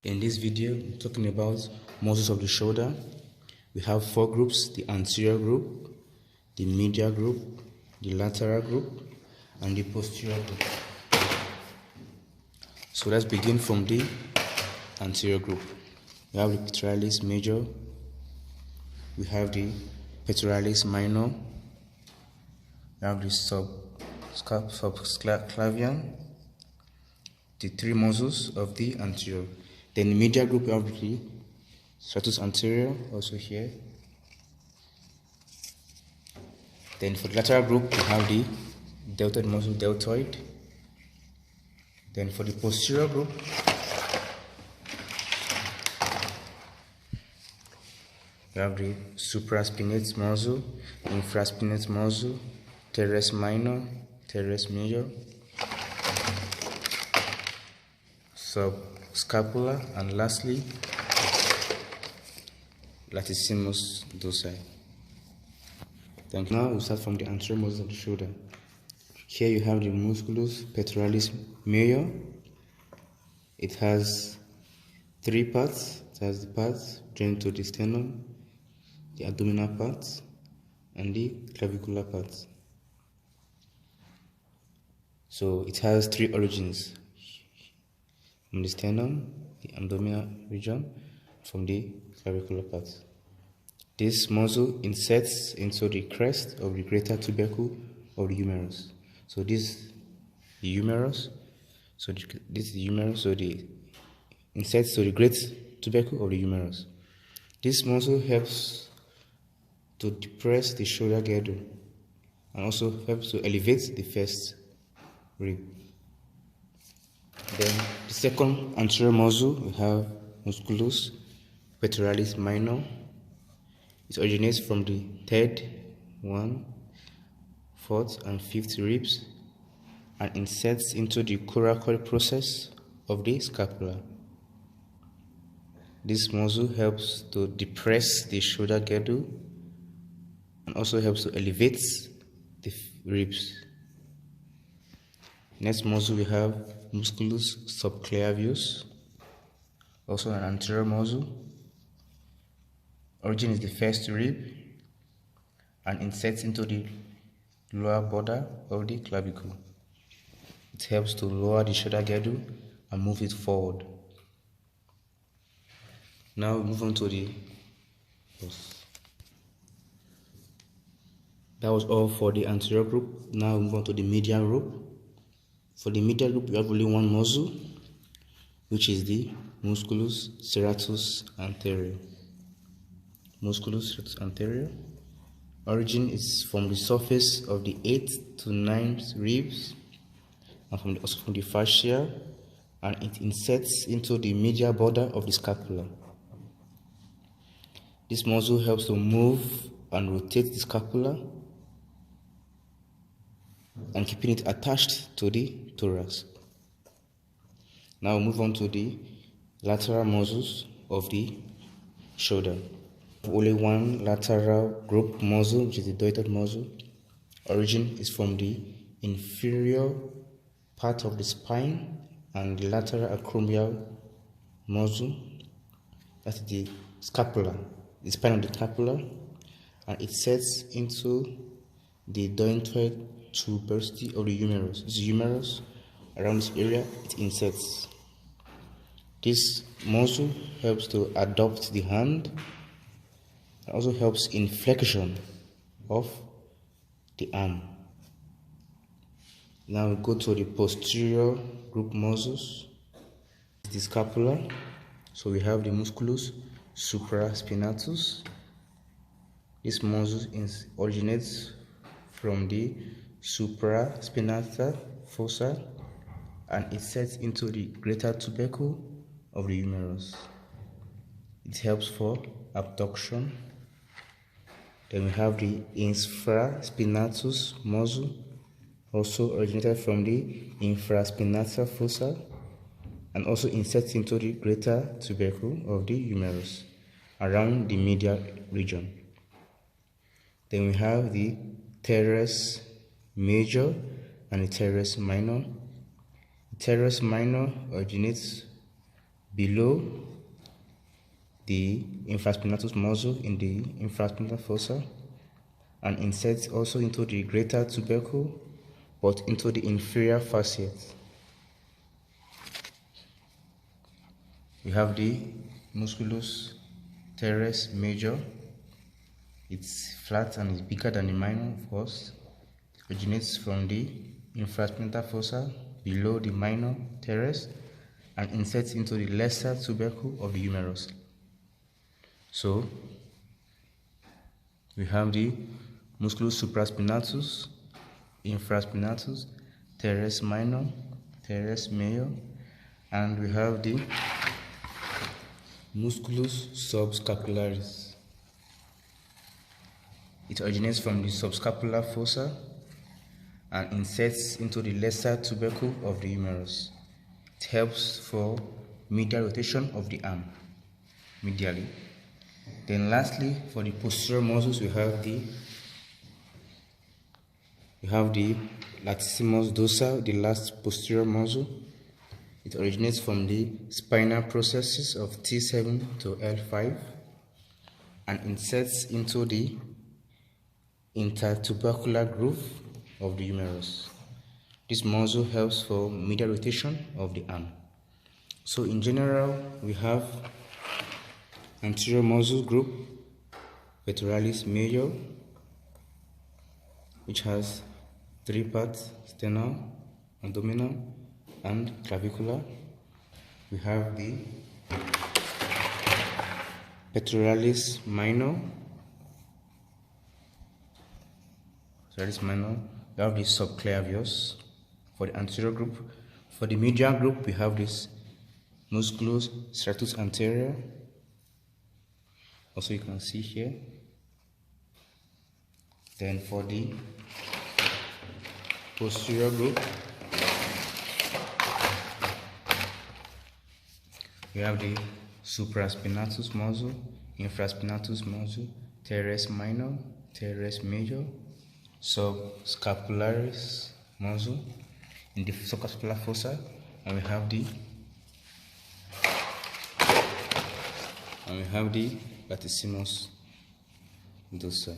In this video, I'm talking about muscles of the shoulder. We have four groups: the anterior group, the medial group, the lateral group, and the posterior group. So let's begin from the anterior group. We have the pectoralis major, we have the pectoralis minor, we have the subclavius, the three muscles of the anterior. Then the medial group, we have the stratus anterior, also here. Then for the lateral group, we have the deltoid muscle, deltoid. Then for the posterior group, we have the supraspinatus muscle, infraspinatus muscle, teres minor, teres major, subscapular, and lastly, Latissimus dorsi. Thank you. Now we start from the anterior muscles of the shoulder. Here you have the musculus pectoralis major. It has three parts. It has the parts joined to the sternum, the abdominal parts, and the clavicular parts. So it has three origins: from the sternum, the abdominal region, from the clavicular parts. This muscle inserts into the crest of the greater tubercle of the humerus. So this is the humerus. So this is the humerus. So the inserts to the great tubercle of the humerus. This muscle helps to depress the shoulder girdle and also helps to elevate the first rib. Then the second anterior muscle, we have musculus pectoralis minor. It originates from the third, 1, 4th, and 5th ribs and inserts into the coracoid process of the scapula. This muscle helps to depress the shoulder girdle and also helps to elevate the ribs. Next muscle, we have musculus subclavius, also an anterior muscle. Origin is the first rib and inserts into the lower border of the clavicle. It helps to lower the shoulder girdle and move it forward. Now we move on to the That was all for the anterior group. Now we move on to the medial group. For the medial group, we have only one muscle, which is the musculus serratus anterior. Musculus serratus anterior. Origin is from the surface of the 8th to 9th ribs and also from the fascia, and it inserts into the medial border of the scapula. This muscle helps to move and rotate the scapula and keeping it attached to the thorax. Now we move on to the lateral muscles of the shoulder. Only one lateral group muscle, which is the deltoid muscle. Origin is from the inferior part of the spine and the lateral acromial muscle. That's the scapula, the spine of the scapula, and it sets into the deltoid tuberosity of the humerus. This humerus, around this area, it inserts. This muscle helps to adopt the hand. It also helps in flexion of the arm. Now we go to the posterior group muscles. The scapula. So we have the musculus supraspinatus. This muscle originates from the supraspinatus fossa and it sets into the greater tubercle of the humerus. It helps for abduction. Then we have the infraspinatus muscle, also originated from the infraspinatus fossa and also inserts into the greater tubercle of the humerus around the medial region. Then we have the teres major and the teres minor. The teres minor originates below the infraspinatus muscle in the infraspinatus fossa, and inserts also into the greater tubercle, but into the inferior fasciate. We have the musculus teres major. It's flat and is bigger than the minor, of course. It originates from the infraspinatus fossa below the minor teres and inserts into the lesser tubercle of the humerus. So we have the musculus supraspinatus, infraspinatus, teres minor, teres major, and we have the musculus subscapularis. It originates from the subscapular fossa and inserts into the lesser tubercle of the humerus. It helps for medial rotation of the arm, medially. Then lastly, for the posterior muscles, we have the Latissimus dorsal, the last posterior muscle. It originates from the spinal processes of T7 to L5 and inserts into the intertubercular groove of the humerus. This muscle helps for medial rotation of the arm. So in general, we have anterior muscle group, Pectoralis major, which has 3 parts: sternal, abdominal, and clavicular. We have the Pectoralis minor. We have the Subclavius for the anterior group. For the medial group, we have this musculus striatus anterior. Also, you can see here. Then for the posterior group, we have the Supraspinatus Muscle, Infraspinatus Muscle, Teres minor, Teres major, Subscapularis Muscle in the subscapular fossa, and we have the Latissimus dorsal.